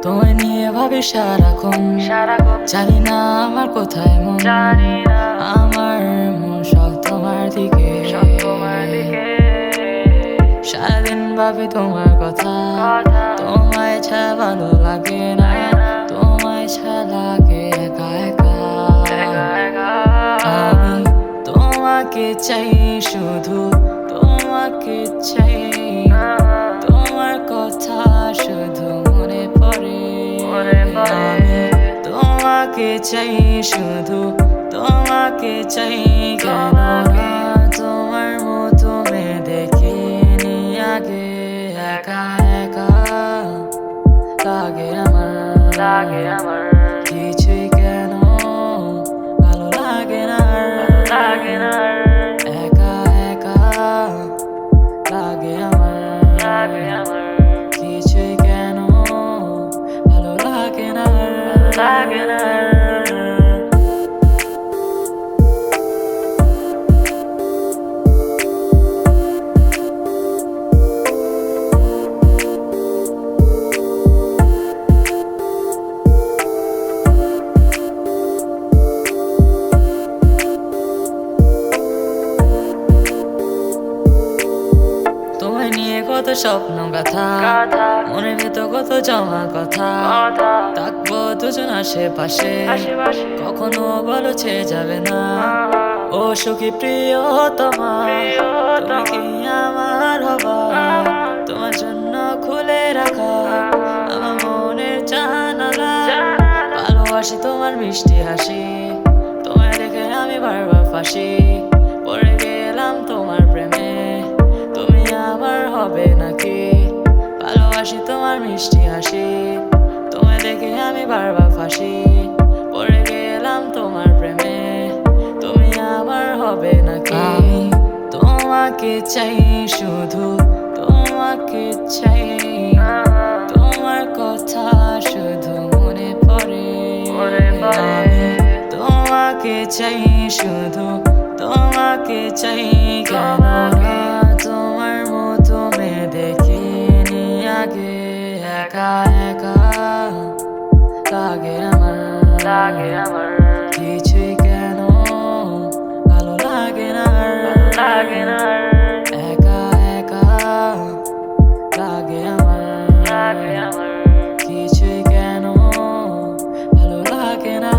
তোমায় নিয়ে ভাবি সারাক্ষণ, জানি না আমার কোথায় মন, আমার মন সব তোমার দিকে। সারাদিন ভাবি তোমার কথা, তোমায় ছাড়া ভালো লাগে না, তোমায় ছাড়া লাগে একা একা। আমি তোমাকে চাই, শুধু তোমাকে চাই, তোমার কথা শুধু মনে পড়ে। আমি তোমাকে চাই, শুধু তোমাকে চাই, কেন না তোমার মতো মেয়ে দেখিনি আগে। একা একা লাগে আমার, কিছুই কেন ভালো লাগে না। একা একা লাগে আমার, কিছুই কেন ভালো লাগে না। তোমায় নিয়ে কত স্বপ্ন গাথা, মনের ভেতর কত জমা কথা, থাকবো দুজন আশেপাশে, কখনো বলো ছেড়ে যাবে না। ও সুখী প্রিয় তোমার, তুমি কি আমার হবা? তোমার জন্য খুলে রাখা আমার মনের জানালা। ভালোবাসি তোমার মিষ্টি হাসি, তোমায় দেখে আমি বারবার ফাঁসি, পড়ে গেলাম তোমার প্রেমে, তুমি আমার হবে নাকি? ভালোবাসি তোমার মিষ্টি হাসি, তোমায় দেখে আমি বারবার ফাঁসি, পড়ে গেলাম তোমার প্রেমে, তুমি আমার হবে নাকি? আমি তোমাকে চাই, শুধু তোমাকে চাই, তোমার কথা শুধু মনে পড়ে। আমি তোমাকে চাই, শুধু তোমাকে চাই, কেন না তোমার মতো মেয়ে দেখিনি আগে। একা একা লাগে আমার, কিছুই কেন ভালো লাগে না। একা একা লাগে আমার, কিছুই কেন ভালো লাগে না।